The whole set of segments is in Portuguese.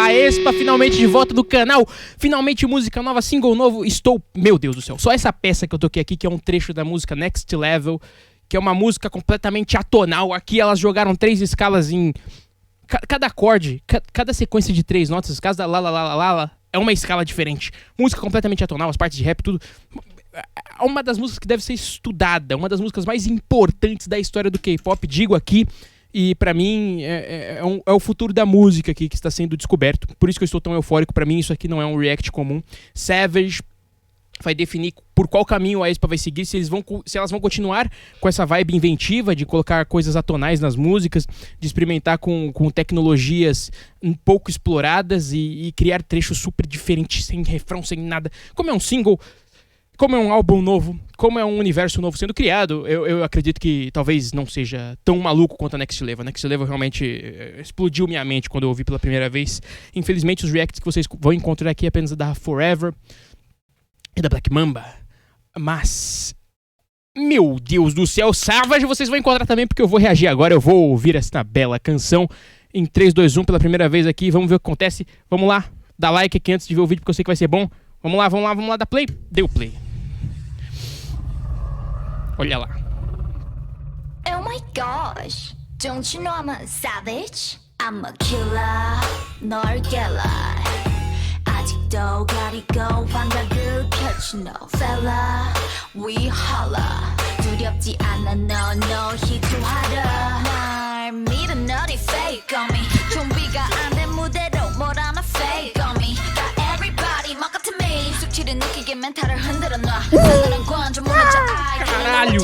Aespa finalmente de volta do canal. Finalmente música nova, single novo. Meu Deus do céu. Só essa peça que eu toquei aqui, que é um trecho da música Next Level, que é uma música completamente atonal. Aqui elas jogaram 3 escalas em... Cada acorde, cada sequência de 3 notas, cada lá, é uma escala diferente. Música completamente atonal, as partes de rap, tudo. É uma das músicas que deve ser estudada, uma das músicas mais importantes da história do K-pop, digo aqui. E pra mim é o futuro da música aqui que está sendo descoberto. Por isso que eu estou tão eufórico. Pra mim isso aqui não é um react comum. Savage vai definir por qual caminho a Aespa vai seguir, se elas vão continuar com essa vibe inventiva de colocar coisas atonais nas músicas, de experimentar com tecnologias um pouco exploradas e criar trechos super diferentes, sem refrão, sem nada. Como é um single, como é um álbum novo, como é um universo novo sendo criado, eu acredito que talvez não seja tão maluco quanto a Next Level. A Next Level realmente explodiu minha mente quando eu ouvi pela primeira vez. Infelizmente os reacts que vocês vão encontrar aqui é apenas da Forever e da Black Mamba. Mas, meu Deus do céu, Savage vocês vão encontrar também, porque eu vou reagir agora. Eu vou ouvir essa bela canção em 3, 2, 1 pela primeira vez aqui. Vamos ver o que acontece. Vamos lá, dá like aqui antes de ver o vídeo, porque eu sei que vai ser bom. Vamos lá, dá play. Deu play. Olha lá. Oh my gosh, don't you know I'm a savage? I'm a killer, 널 깨라. 아직도 가리고 환각을 펼친 no fella. We holla, 두렵지 않아 no 희투하라. 날 믿어 너리 fake on me. 준비가 안 된 무대로 뭘 하나 fake on me. Got everybody mock up to me. 수치를 느끼게 멘탈을 흔들어 놔. 사늘한 관점 무너져 Caralho.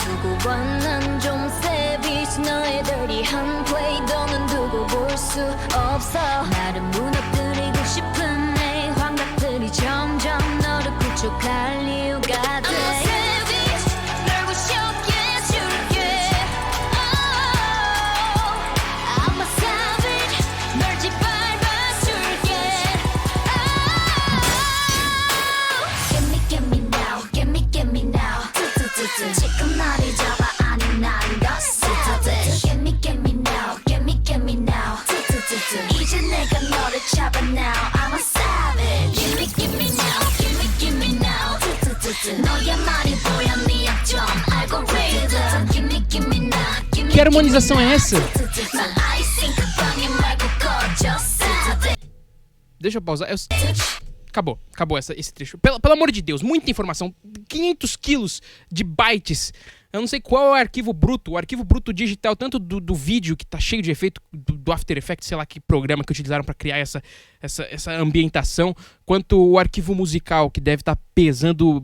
두고 봐난 좀 savage. 너의 dirty한 play 너는 두고 볼 수 없어. 나를 무너뜨리고 싶은 내 환각들이 점점 너를 구축할 이유가 돼. I'm a savage. 널 부셔게 해줄게. Oh, I'm a savage. 널 짓밟아줄게. Oh, give me now, give me now. 지금 나를 잡아 아니 난 더 savage. Give me now, give me now. 이제 내가 너를 잡아 now. I'm a savage. Give me now, give me now. 너의 말이 보여 네 약점 algorithm. Give me now. Que harmonização é essa? 난 아이싱 그 방에 말고 꺼져 savage. Deixa eu pausar. Acabou esse trecho. Pelo amor de Deus, muita informação. 500 quilos de bytes. Eu não sei qual é o arquivo bruto digital, tanto do vídeo, que tá cheio de efeito, do After Effects, sei lá que programa que utilizaram pra criar essa ambientação, quanto o arquivo musical, que deve estar pesando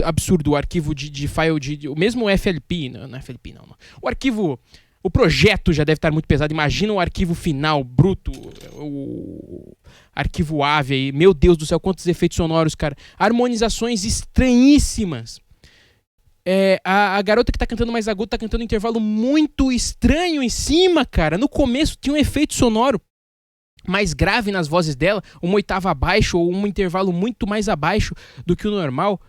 absurdo, o arquivo de file, o mesmo FLP, não é FLP não. O arquivo... O projeto já deve estar muito pesado. Imagina o arquivo final, bruto, o arquivo AVE aí. Meu Deus do céu, quantos efeitos sonoros, cara. Harmonizações estranhíssimas. A garota que tá cantando mais agudo tá cantando um intervalo muito estranho em cima, cara. No começo tinha um efeito sonoro mais grave nas vozes dela, uma oitava abaixo ou um intervalo muito mais abaixo do que o normal.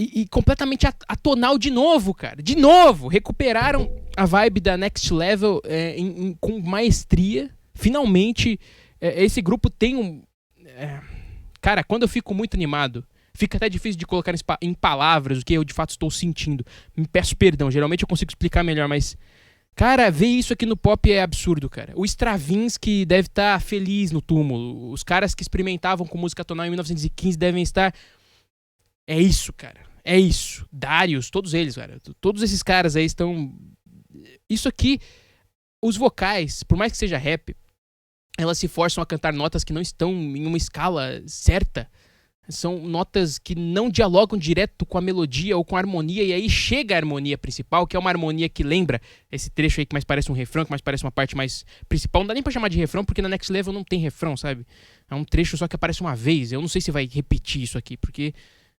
E completamente atonal de novo, cara. De novo! Recuperaram a vibe da Next Level com maestria. Finalmente, esse grupo tem cara, quando eu fico muito animado, fica até difícil de colocar em palavras o que eu de fato estou sentindo. Me peço perdão, geralmente eu consigo explicar melhor, mas... Cara, ver isso aqui no pop é absurdo, cara. O Stravinsky deve estar feliz no túmulo. Os caras que experimentavam com música tonal em 1915 devem estar... É isso, cara. É isso. Darius, todos eles, cara. Todos esses caras aí estão... Isso aqui, os vocais, por mais que seja rap, elas se forçam a cantar notas que não estão em uma escala certa. São notas que não dialogam direto com a melodia ou com a harmonia, e aí chega a harmonia principal, que é uma harmonia que lembra esse trecho aí que mais parece um refrão, que mais parece uma parte mais principal. Não dá nem pra chamar de refrão, porque na Next Level não tem refrão, sabe? É um trecho só que aparece uma vez. Eu não sei se vai repetir isso aqui, porque...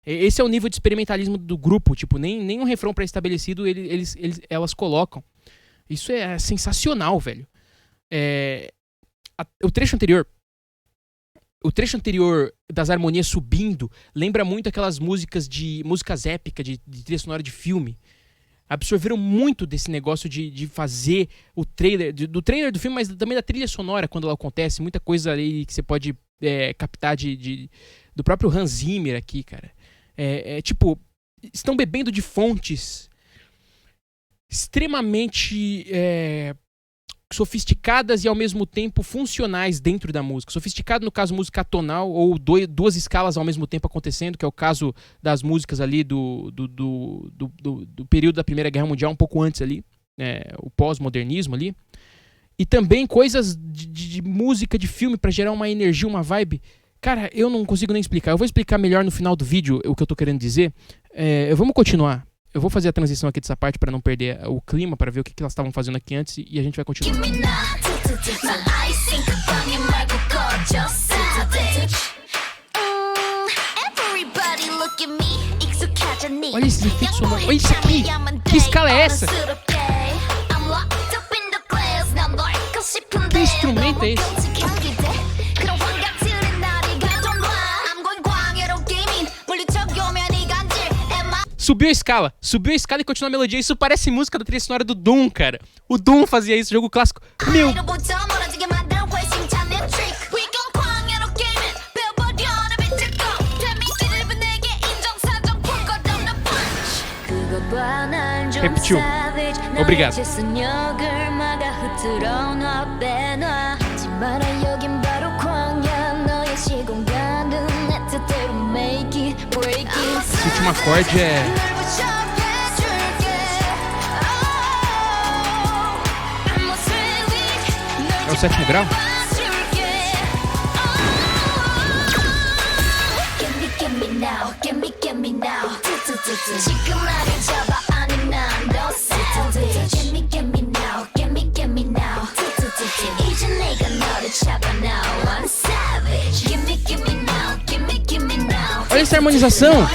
Esse é o nível de experimentalismo do grupo, tipo, nem um refrão pré-estabelecido elas colocam. Isso é sensacional, velho. O trecho anterior das harmonias subindo lembra muito aquelas músicas épicas de trilha sonora de filme. absorveram muito desse negócio de fazer o trailer, do trailer do filme, mas também da trilha sonora quando ela acontece. Muita coisa ali que você pode captar do próprio Hans Zimmer aqui, cara. Tipo, estão bebendo de fontes extremamente sofisticadas e ao mesmo tempo funcionais dentro da música. Sofisticado no caso música tonal ou duas escalas ao mesmo tempo acontecendo, que é o caso das músicas ali do período da Primeira Guerra Mundial, um pouco antes ali, o pós-modernismo ali. E também coisas de música, de filme, pra gerar uma energia, uma vibe. Cara, eu não consigo nem explicar. Eu vou explicar melhor no final do vídeo o que eu tô querendo dizer. Vamos continuar. Eu vou fazer a transição aqui dessa parte pra não perder o clima, pra ver o que elas estavam fazendo aqui antes e a gente vai continuar. Olha esse efeito sonoro. Olha isso aqui. Que escala é essa? Que instrumento é esse? Subiu a escala e continua a melodia. Isso parece música da trilha sonora do Doom, cara. O Doom fazia isso, jogo clássico. Meu... Repetiu. Obrigado. Esse último acorde é o 7º grau? Olha essa harmonização.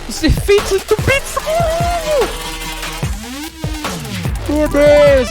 Os efeitos estupidos. Meu Deus.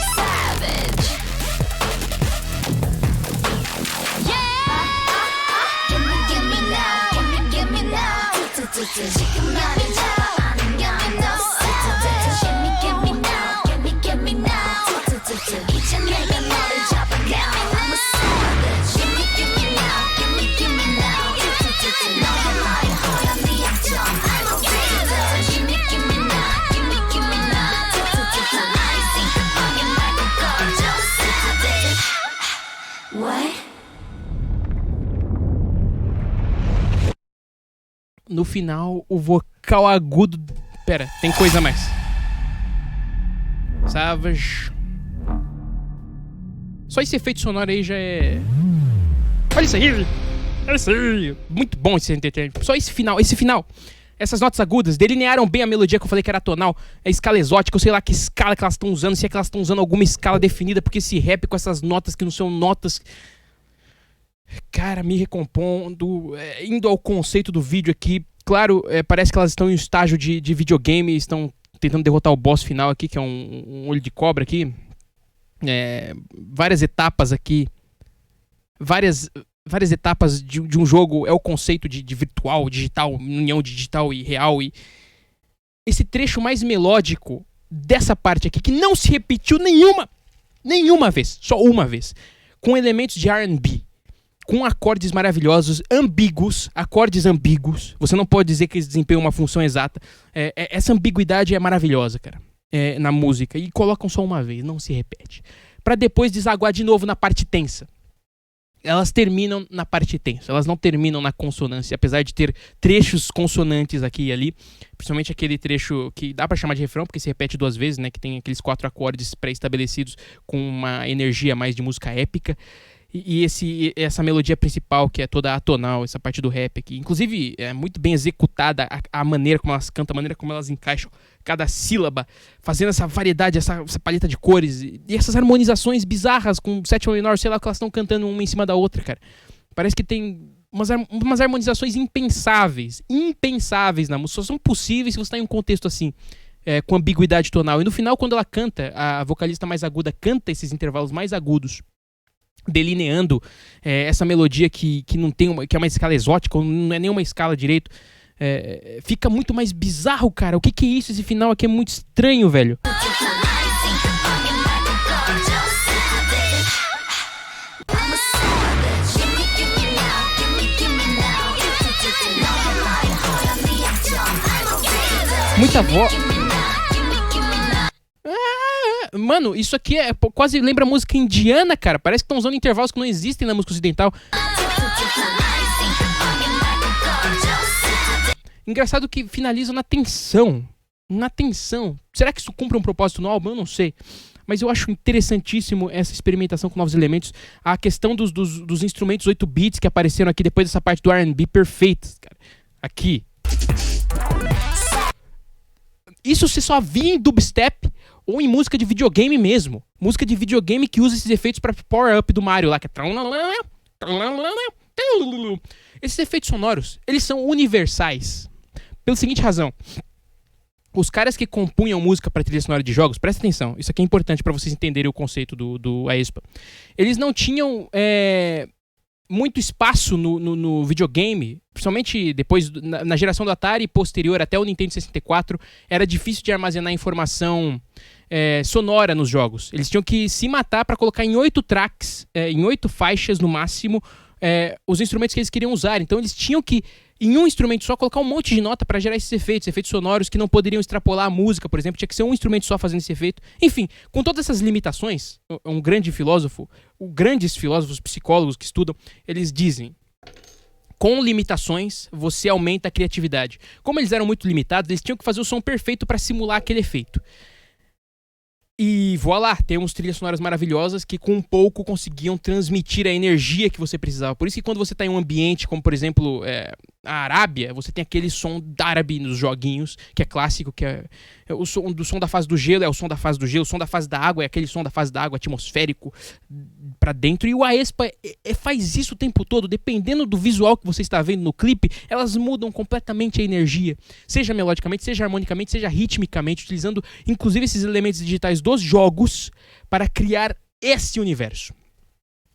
No final, o vocal agudo... Pera, tem coisa a mais. Savage. Só esse efeito sonoro aí já é... Olha isso aí! Olha isso aí! Muito bom esse entretenimento. Só esse final. Essas notas agudas delinearam bem a melodia que eu falei que era tonal. A escala exótica, eu sei lá que escala que elas estão usando, se é que elas estão usando alguma escala definida, porque esse rap com essas notas que não são notas... Cara, me recompondo, indo ao conceito do vídeo aqui. Claro, parece que elas estão em um estágio de videogame, estão tentando derrotar o boss final aqui, que é um olho de cobra aqui. Várias etapas aqui. Várias etapas de um jogo é o conceito de virtual, digital, união de digital e real. E esse trecho mais melódico dessa parte aqui, que não se repetiu nenhuma vez, só uma vez, com elementos de R&B. Com acordes maravilhosos, acordes ambíguos. Você não pode dizer que eles desempenham uma função exata. Essa ambiguidade é maravilhosa, cara, na música. E colocam só uma vez, não se repete. Pra depois desaguar de novo na parte tensa. elas terminam na parte tensa, elas não terminam na consonância, apesar de ter trechos consonantes aqui e ali, principalmente aquele trecho que dá pra chamar de refrão, porque se repete 2 vezes, né, que tem aqueles 4 acordes pré-estabelecidos com uma energia mais de música épica, e essa melodia principal, que é toda atonal, essa parte do rap aqui, inclusive é muito bem executada a maneira como elas cantam, a maneira como elas encaixam cada sílaba, fazendo essa variedade, essa paleta de cores, e essas harmonizações bizarras com sétima menor, sei lá, que elas estão cantando uma em cima da outra, cara. Parece que tem umas harmonizações impensáveis na música, só são possíveis se você está em um contexto assim, com ambiguidade tonal. E no final, quando ela canta, a vocalista mais aguda canta esses intervalos mais agudos, delineando essa melodia que não tem que é uma escala exótica, não é nenhuma escala direito, fica muito mais bizarro, cara. O que é isso? Esse final aqui é muito estranho, velho. Muita voz. Mano, isso aqui quase lembra música indiana, cara. Parece que estão usando intervalos que não existem na música ocidental. Engraçado que finaliza na tensão. Na tensão. Será que isso cumpre um propósito no álbum? Eu não sei. Mas eu acho interessantíssimo essa experimentação com novos elementos. A questão dos instrumentos 8 bits que apareceram aqui depois dessa parte do R&B perfeitos, cara. Aqui. Isso você só via em dubstep ou em música de videogame mesmo. Música de videogame que usa esses efeitos para power-up do Mario lá, que é... Esses efeitos sonoros, eles são universais. Pela seguinte razão. Os caras que compunham música para trilha sonora de jogos, presta atenção, isso aqui é importante para vocês entenderem o conceito do aespa. Eles não tinham muito espaço no videogame, principalmente depois na geração do Atari e posterior até o Nintendo 64, era difícil de armazenar informação sonora nos jogos. Eles tinham que se matar para colocar em 8 tracks, em 8 faixas no máximo, os instrumentos que eles queriam usar. Então eles tinham que, em um instrumento só, colocar um monte de nota para gerar esses efeitos sonoros que não poderiam extrapolar a música, por exemplo. Tinha que ser um instrumento só fazendo esse efeito. Enfim, com todas essas limitações, grandes filósofos, psicólogos que estudam, eles dizem: com limitações, você aumenta a criatividade. Como eles eram muito limitados, eles tinham que fazer o som perfeito para simular aquele efeito. E voilá, temos trilhas sonoras maravilhosas que com um pouco conseguiam transmitir a energia que você precisava. Por isso que quando você está em um ambiente como, por exemplo, a Arábia, você tem aquele som árabe nos joguinhos, que é clássico, que é o som da fase do gelo, é o som da fase do gelo, o som da fase da água é aquele som da fase da água atmosférico pra dentro. E o aespa faz isso o tempo todo, dependendo do visual que você está vendo no clipe, elas mudam completamente a energia, seja melodicamente, seja harmonicamente, seja ritmicamente, utilizando inclusive esses elementos digitais dos jogos para criar esse universo.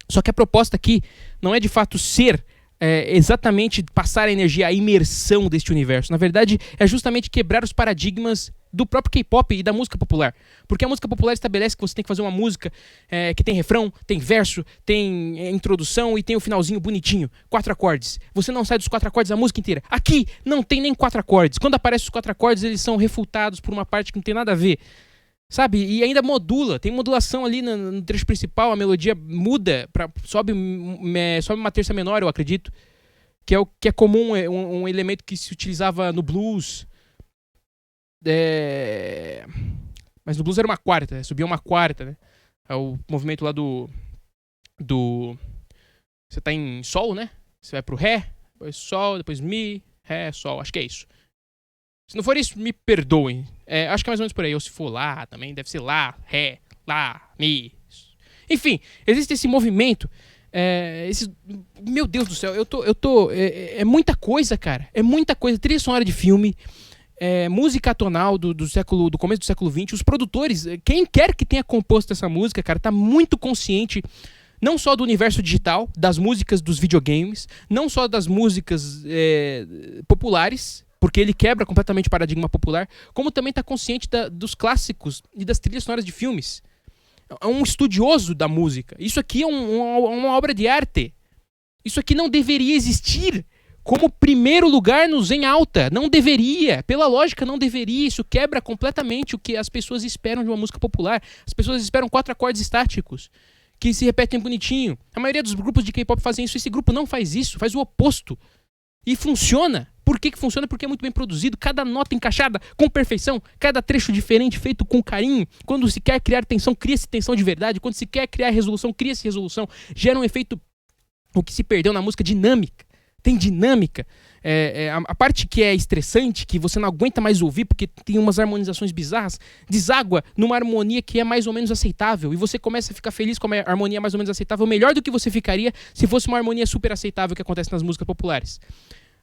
Só que a proposta aqui não é de fato ser exatamente passar a energia, a imersão deste universo. Na verdade, é justamente quebrar os paradigmas do próprio K-pop e da música popular. Porque a música popular estabelece que você tem que fazer uma música que tem refrão, tem verso, tem introdução e tem o finalzinho bonitinho. 4 acordes. Você não sai dos 4 acordes a música inteira. Aqui não tem nem 4 acordes. Quando aparecem os 4 acordes, eles são refutados por uma parte que não tem nada a ver. Sabe? E ainda modula. Tem modulação ali no trecho principal. A melodia muda. Sobe uma terça menor, eu acredito. Que é comum, um elemento que se utilizava no blues. Mas no blues era uma quarta. Subia uma quarta, né? É o movimento lá do... Você tá em sol, né? Você vai pro ré, depois sol, depois mi, ré, sol. Acho que é isso. Se não for isso, me perdoem. Acho que é mais ou menos por aí. Ou se for lá também, deve ser lá, ré, lá, mi. Enfim, existe esse movimento. Meu Deus do céu, é muita coisa, cara. É muita coisa. Trilha sonora de filme, música atonal do começo do século XX. Os produtores, quem quer que tenha composto essa música, cara, tá muito consciente não só do universo digital, das músicas dos videogames, não só das músicas populares, porque ele quebra completamente o paradigma popular, como também está consciente dos clássicos e das trilhas sonoras de filmes. É um estudioso da música. Isso aqui é uma obra de arte. Isso aqui não deveria existir como primeiro lugar no Zen Alta. Não deveria. Pela lógica, não deveria. Isso quebra completamente o que as pessoas esperam de uma música popular. As pessoas esperam 4 acordes estáticos, que se repetem bonitinho. A maioria dos grupos de K-pop fazem isso. Esse grupo não faz isso, faz o oposto. E funciona. Por que funciona? Porque é muito bem produzido. Cada nota encaixada com perfeição. Cada trecho diferente, feito com carinho. Quando se quer criar tensão, cria-se tensão de verdade. Quando se quer criar resolução, cria-se resolução. Gera um efeito, o que se perdeu na música, dinâmica. Tem dinâmica. A parte que é estressante, que você não aguenta mais ouvir, porque tem umas harmonizações bizarras, deságua numa harmonia que é mais ou menos aceitável. E você começa a ficar feliz com a harmonia mais ou menos aceitável, melhor do que você ficaria se fosse uma harmonia super aceitável que acontece nas músicas populares.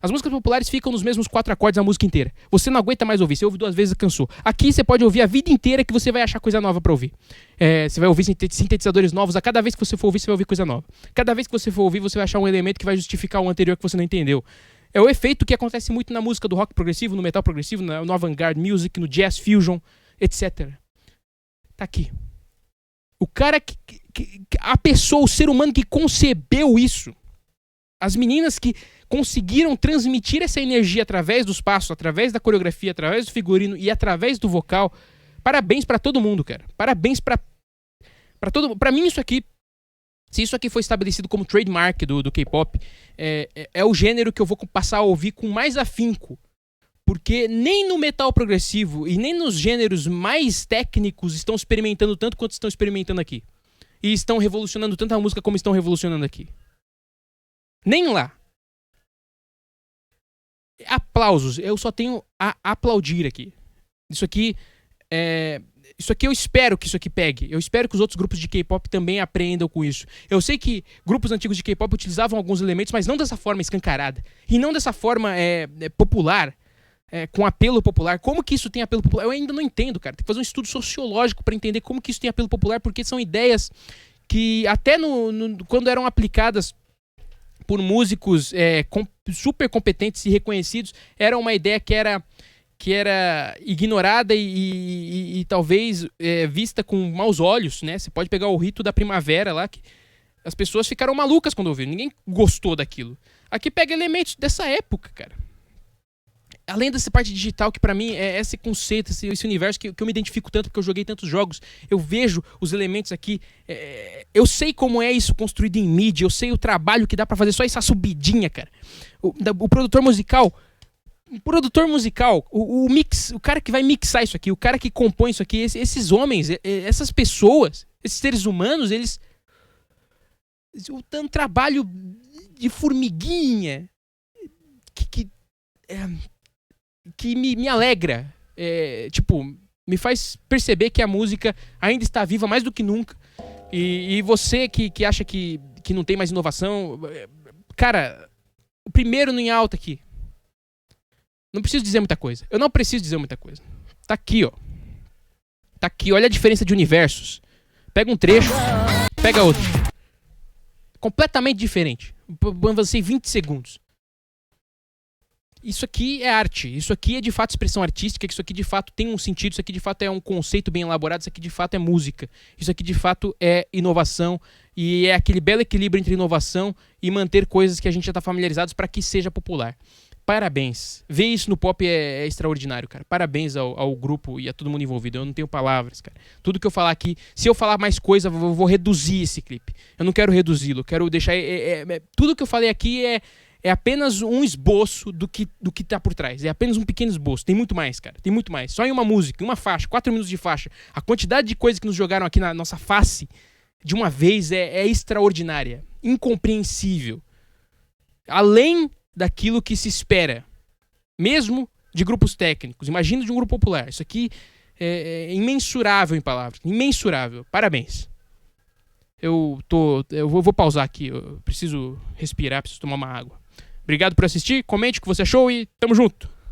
As músicas populares ficam nos mesmos 4 acordes a música inteira. Você não aguenta mais ouvir. Você ouve 2 vezes e cansou. Aqui você pode ouvir a vida inteira que você vai achar coisa nova pra ouvir. Você vai ouvir sintetizadores novos. A cada vez que você for ouvir, você vai ouvir coisa nova. Cada vez que você for ouvir, você vai achar um elemento que vai justificar o anterior que você não entendeu. É o efeito que acontece muito na música do rock progressivo, no metal progressivo, no avant-garde music, no jazz fusion, etc. Tá aqui. O cara a pessoa, o ser humano que concebeu isso. As meninas que conseguiram transmitir essa energia através dos passos, através da coreografia, através do figurino e através do vocal. Parabéns pra todo mundo, cara. Parabéns pra todo mundo. Pra mim, isso aqui, se isso aqui foi estabelecido como trademark do K-pop, é o gênero que eu vou passar a ouvir com mais afinco. Porque nem no metal progressivo e nem nos gêneros mais técnicos estão experimentando tanto quanto estão experimentando aqui. E estão revolucionando tanto a música como estão revolucionando aqui. Nem lá. Aplausos. Eu só tenho a aplaudir aqui. Isso aqui eu espero que isso aqui pegue. Eu espero que os outros grupos de K-pop também aprendam com isso. Eu sei que grupos antigos de K-pop utilizavam alguns elementos, mas não dessa forma escancarada. E não dessa forma popular. Com apelo popular. Como que isso tem apelo popular? Eu ainda não entendo, cara. Tem que fazer um estudo sociológico para entender como que isso tem apelo popular, porque são ideias que até quando eram aplicadas por músicos super competentes e reconhecidos, era uma ideia que era ignorada e talvez vista com maus olhos, né? Você pode pegar o Rito da Primavera lá, que as pessoas ficaram malucas quando ouviram, ninguém gostou daquilo. Aqui pega elementos dessa época, cara. Além dessa parte digital, que pra mim é esse conceito, esse universo que eu me identifico tanto, porque eu joguei tantos jogos, eu vejo os elementos aqui, eu sei como é isso construído em mídia, eu sei o trabalho que dá pra fazer só essa subidinha, cara. O produtor musical, o mix, o cara que vai mixar isso aqui, o cara que compõe isso aqui, esses homens, essas pessoas, esses seres humanos, eles têm um trabalho de formiguinha que me alegra, me faz perceber que a música ainda está viva mais do que nunca. E você que acha que não tem mais inovação, cara, o primeiro no em alta aqui. Não preciso dizer muita coisa. Eu não preciso dizer muita coisa. Tá aqui, ó. Tá aqui, olha a diferença de universos. Pega um trecho, pega outro. Completamente diferente. Avancei 20 segundos. Isso aqui é arte, isso aqui é de fato expressão artística, isso aqui de fato tem um sentido, isso aqui de fato é um conceito bem elaborado, isso aqui de fato é música, isso aqui de fato é inovação e é aquele belo equilíbrio entre inovação e manter coisas que a gente já está familiarizado para que seja popular. Parabéns. Ver isso no pop é extraordinário, cara. Parabéns ao grupo e a todo mundo envolvido. Eu não tenho palavras, cara. Tudo que eu falar aqui, se eu falar mais coisa, eu vou reduzir esse clipe. Eu não quero reduzi-lo, eu quero deixar... tudo que eu falei aqui é apenas um esboço do que tá por trás. É apenas um pequeno esboço. Tem muito mais, cara. Tem muito mais. Só em uma música, em uma faixa, 4 minutos de faixa. A quantidade de coisas que nos jogaram aqui na nossa face de uma vez é extraordinária. Incompreensível. Além daquilo que se espera. Mesmo de grupos técnicos. Imagina de um grupo popular. Isso aqui é imensurável em palavras. Imensurável. Parabéns. Eu vou pausar aqui. Eu preciso respirar, preciso tomar uma água. Obrigado por assistir, comente o que você achou e tamo junto!